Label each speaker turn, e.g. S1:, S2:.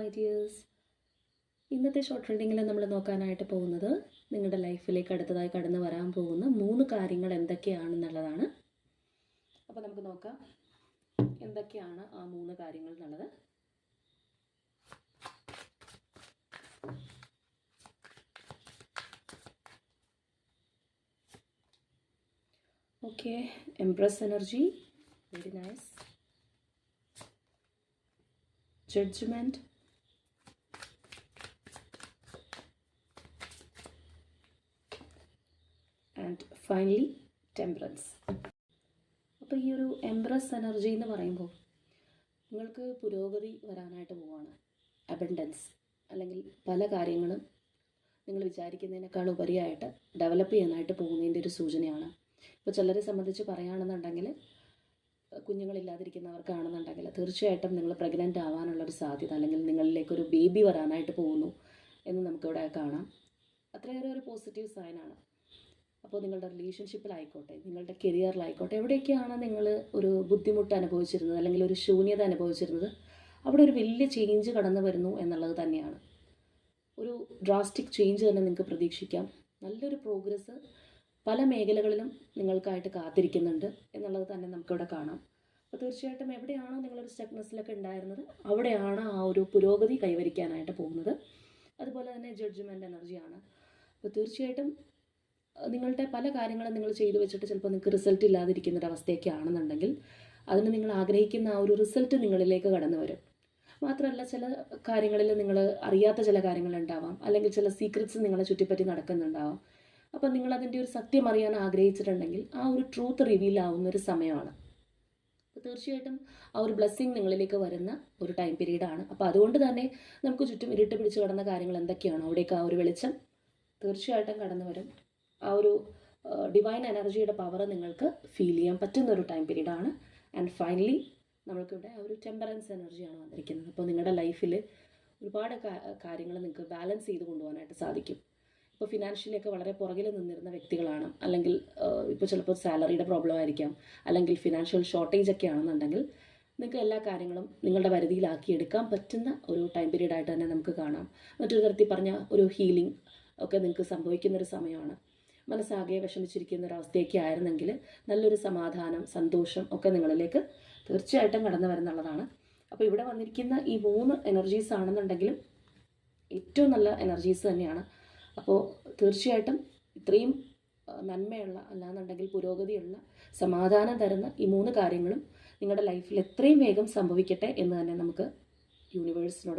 S1: My dears. ഇന്നത്തെ short റീഡിങ്ങിൽ നമ്മൾ നോക്കാനായിട്ട് പോകുന്നത് നിങ്ങളുടെ ലൈഫിലേക്ക് അടുത്തതായി കടന്നു വരാൻ പോകുന്ന 3 കാര്യങ്ങൾ എന്തൊക്കെയാണെന്നുള്ളതാണ്. അപ്പോൾ നമുക്ക് നോക്കാം എന്തൊക്കെയാണ് ആ 3 കാര്യങ്ങൾ എന്നുള്ളത്. Okay, empress energy, very nice. Judgement, and finally temperance. അപ്പോൾ ഈ ഒരു എംപ്രസ് എനർജി എന്ന് പറയുമ്പോൾ നിങ്ങൾക്ക് പുരോഗതി വരാനായിട്ട് പോവാണ്. അബൻഡൻസ് അല്ലെങ്കിൽ പല കാര്യങ്ങളും നിങ്ങൾ വിചാരിക്കുന്നതിനേക്കാൾ ഉപരിയായിട്ട് ഡെവലപ്പ് ചെയ്യാനായിട്ട് പോകുന്നതിൻ്റെ ഒരു സൂചനയാണ്. ഇപ്പോൾ ചിലരെ സംബന്ധിച്ച് പറയുകയാണെന്നുണ്ടെങ്കിൽ കുഞ്ഞുങ്ങളില്ലാതിരിക്കുന്നവർക്കാണെന്നുണ്ടെങ്കിൽ തീർച്ചയായിട്ടും നിങ്ങൾ പ്രഗ്നൻ്റ് ആവാനുള്ളൊരു സാധ്യത അല്ലെങ്കിൽ നിങ്ങളിലേക്കൊരു ബേബി വരാനായിട്ട് പോകുന്നു എന്ന് നമുക്കിവിടെ കാണാം. അത്രയേറെ ഒരു പോസിറ്റീവ് സൈനാണ്. അപ്പോൾ നിങ്ങളുടെ റിലേഷൻഷിപ്പിലായിക്കോട്ടെ, നിങ്ങളുടെ കരിയറിലായിക്കോട്ടെ, എവിടെയൊക്കെയാണ് നിങ്ങൾ ഒരു ബുദ്ധിമുട്ട് അനുഭവിച്ചിരുന്നത് അല്ലെങ്കിൽ ഒരു ശൂന്യത അനുഭവിച്ചിരുന്നത്, അവിടെ ഒരു വലിയ ചേഞ്ച് കടന്നു വരുന്നു എന്നുള്ളത് തന്നെയാണ്. ഒരു ഡ്രാസ്റ്റിക് ചേഞ്ച് തന്നെ നിങ്ങൾക്ക് പ്രതീക്ഷിക്കാം. നല്ലൊരു പ്രോഗ്രസ് പല മേഖലകളിലും നിങ്ങൾക്കായിട്ട് കാത്തിരിക്കുന്നുണ്ട് എന്നുള്ളത് തന്നെ നമുക്കിവിടെ കാണാം. അപ്പോൾ തീർച്ചയായിട്ടും എവിടെയാണോ നിങ്ങളൊരു സ്റ്റക്നെസ്സിലൊക്കെ ഉണ്ടായിരുന്നത് അവിടെയാണ് ആ ഒരു പുരോഗതി കൈവരിക്കാനായിട്ട് പോകുന്നത്. അതുപോലെ തന്നെ ജഡ്ജ്മെൻറ്റ് എനർജിയാണ്. അപ്പോൾ തീർച്ചയായിട്ടും നിങ്ങളുടെ പല കാര്യങ്ങളും നിങ്ങൾ ചെയ്തു വെച്ചിട്ട് ചിലപ്പോൾ നിങ്ങൾക്ക് റിസൾട്ട് ഇല്ലാതിരിക്കുന്നൊരവസ്ഥയൊക്കെ ആണെന്നുണ്ടെങ്കിൽ അതിന് നിങ്ങൾ ആഗ്രഹിക്കുന്ന ആ ഒരു റിസൾട്ട് നിങ്ങളിലേക്ക് കടന്നു വരും. മാത്രമല്ല ചില കാര്യങ്ങളിൽ നിങ്ങൾ അറിയാത്ത ചില കാര്യങ്ങളുണ്ടാവാം, അല്ലെങ്കിൽ ചില സീക്രറ്റ്സ് നിങ്ങളെ ചുറ്റിപ്പറ്റി നടക്കുന്നുണ്ടാവാം. അപ്പോൾ നിങ്ങളതിൻ്റെ ഒരു സത്യം അറിയാൻ ആഗ്രഹിച്ചിട്ടുണ്ടെങ്കിൽ ആ ഒരു ട്രൂത്ത് റിവീൽ ആവുന്നൊരു സമയമാണ്. അപ്പോൾ തീർച്ചയായിട്ടും ആ ഒരു ബ്ലെസ്സിങ് നിങ്ങളിലേക്ക് വരുന്ന ഒരു ടൈം പീരീഡാണ്. അപ്പോൾ അതുകൊണ്ട് തന്നെ നമുക്ക് ചുറ്റും ഇരുട്ട് പിടിച്ച് കിടന്ന കാര്യങ്ങൾ എന്തൊക്കെയാണോ അവിടേക്ക് ആ ഒരു വെളിച്ചം തീർച്ചയായിട്ടും കടന്നു വരും. ആ ഒരു ഡിവൈൻ എനർജിയുടെ പവർ നിങ്ങൾക്ക് ഫീൽ ചെയ്യാൻ പറ്റുന്ന ഒരു ടൈം പീരീഡാണ്. ആൻഡ് ഫൈനലി നമ്മൾക്കിവിടെ ആ ഒരു ടെമ്പറൻസ് എനർജിയാണ് വന്നിരിക്കുന്നത്. അപ്പോൾ നിങ്ങളുടെ ലൈഫിൽ ഒരുപാട് കാര്യങ്ങൾ നിങ്ങൾക്ക് ബാലൻസ് ചെയ്ത് കൊണ്ടുപോകാനായിട്ട് സാധിക്കും. ഇപ്പോൾ ഫിനാൻഷ്യലിയൊക്കെ വളരെ പുറകിൽ നിന്നിരുന്ന വ്യക്തികളാണ്, അല്ലെങ്കിൽ ഇപ്പോൾ ചിലപ്പോൾ സാലറിയുടെ പ്രോബ്ലം ആയിരിക്കാം, അല്ലെങ്കിൽ ഫിനാൻഷ്യൽ ഷോർട്ടേജ് ഒക്കെ ആണെന്നുണ്ടെങ്കിൽ നിങ്ങൾക്ക് എല്ലാ കാര്യങ്ങളും നിങ്ങളുടെ വരുതിയിലാക്കി എടുക്കാൻ പറ്റുന്ന ഒരു ടൈം പീരീഡായിട്ട് തന്നെ നമുക്ക് കാണാം. മറ്റൊരു തരത്തിൽ പറഞ്ഞ ഒരു ഹീലിംഗ് ഒക്കെ നിങ്ങൾക്ക് സംഭവിക്കുന്നൊരു സമയമാണ്. മനസ്സാകെ വിഷമിച്ചിരിക്കുന്ന ഒരവസ്ഥയൊക്കെ ആയിരുന്നെങ്കിൽ നല്ലൊരു സമാധാനം, സന്തോഷം ഒക്കെ നിങ്ങളിലേക്ക് തീർച്ചയായിട്ടും കടന്നു വരുന്നുള്ളതാണ്. അപ്പോൾ ഇവിടെ വന്നിരിക്കുന്ന ഈ 3 എനർജീസ് ആണെന്നുണ്ടെങ്കിലും ഏറ്റവും നല്ല എനർജീസ് തന്നെയാണ്. അപ്പോൾ തീർച്ചയായിട്ടും ഇത്രയും നന്മയുള്ള, അല്ലാന്നുണ്ടെങ്കിൽ പുരോഗതിയുള്ള, സമാധാനം തരുന്ന ഈ 3 കാര്യങ്ങളും നിങ്ങളുടെ ലൈഫിൽ എത്രയും വേഗം സംഭവിക്കട്ടെ എന്ന് തന്നെ നമുക്ക് യൂണിവേഴ്സിനോട്